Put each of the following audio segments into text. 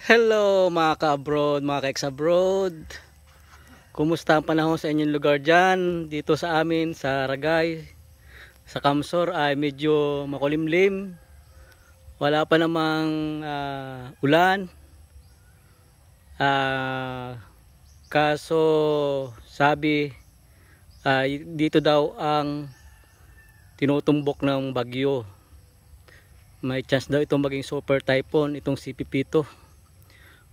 Hello mga ka-abroad, mga ka-ex-abroad. Kumusta ang panahon sa inyong lugar dyan? Dito sa amin, sa Ragay, sa Kamsor ay medyo makulimlim. Wala pa namang ulan. Kaso sabi dito daw ang tinutumbok ng bagyo. May chance daw itong maging super typhoon, itong si Pipito.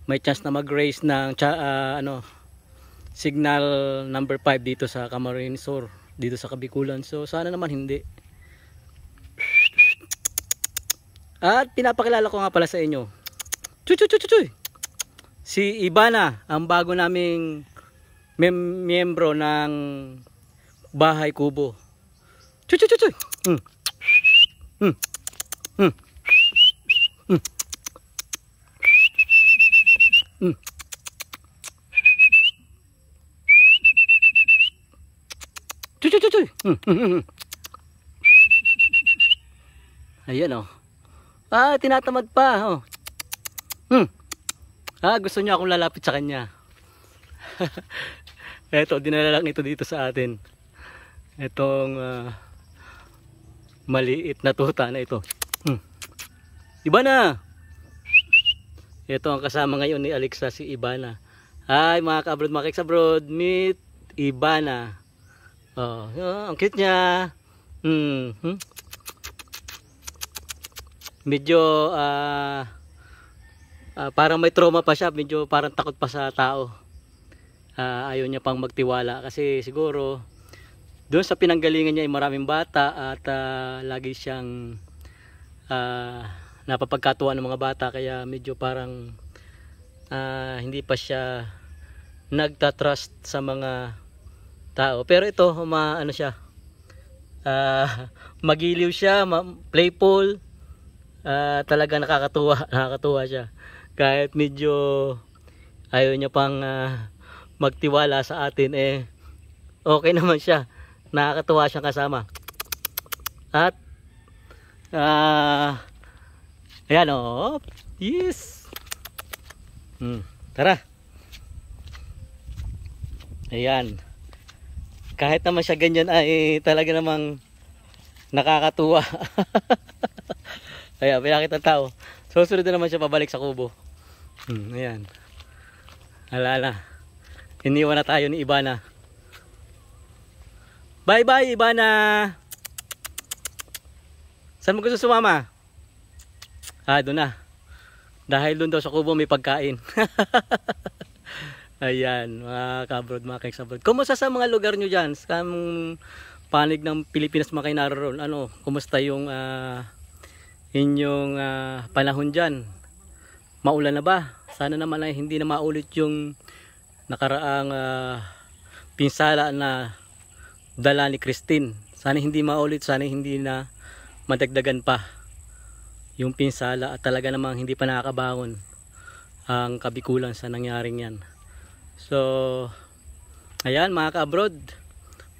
May chance na mag-raise ng signal number 5 dito sa Camarines Sur, dito sa Kabikulan. So sana naman hindi. At pinapakilala ko nga pala sa inyo, si Ibana, ang bago naming miyembro ng Bahay Kubo. Hmm. Hmm. Hmm. Hmm. Hmm. Ayan oh. Tinatamad pa oh. Gusto niya akong lalapit sa kanya. Eto, dinala lang ito dito sa atin. Etong maliit na tuta na ito. Ibana. Ito ang kasama ngayon ni Alexa, si Ibana. Hi mga ka-abroad, mga ka-ex-abroad, meet Ibana. Ang cute niya. Medyo parang may trauma pa siya, medyo parang takot pa sa tao. Ayaw niya pang magtiwala kasi siguro doon sa pinanggalingan niya ay maraming bata at lagi siyang napapagkatuwa ng mga bata, kaya medyo parang hindi pa siya nagtatrust sa mga tao. Pero ito, siya, magiliw siya, playful, talaga nakakatuwa siya. Kahit medyo ayaw niya pang magtiwala sa atin, okay naman siya, nakakatuwa siyang kasama. At ayan oh, yes. Tara. Ayan. Kahit naman siya ganyan ay talaga namang nakakatuwa. Ayan, pinakita ng tao. Susunod na naman siya pabalik sa kubo. Ayan. Alala. Iniwan na tayo ni Ibana. Bye bye Ibana. Saan mo gusto sumama? Doon na. Dahil doon daw sa kubo may pagkain. Ayan, mga ka-abroad, mga ka-ex-abroad. Kumusta sa mga lugar nyo dyan? Sa panig ng Pilipinas mga kayo naroon? Kumusta yung inyong panahon dyan? Maulan na ba? Sana naman ay hindi na maulit yung nakaraang pinsala na dala ni Christine. Sana hindi maulit, sana hindi na madagdagan pa yung pinsala at talaga namang hindi pa nakakabangon ang Kabikulan sa nangyaring yan. So ayan mga ka-abroad,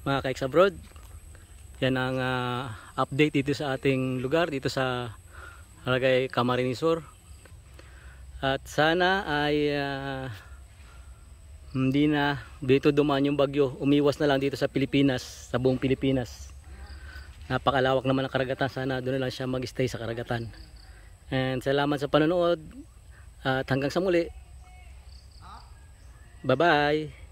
mga ka-ex-abroad, yan ang update dito sa ating lugar, dito sa Ragay, Camarines Sur. At sana ay hindi na dito dumaan yung bagyo, umiwas na lang dito sa Pilipinas, sa buong Pilipinas. Napakalawak naman ang karagatan, sana doon na lang siya mag-stay sa karagatan. And salamat sa panonood at hanggang sa muli. Bye bye.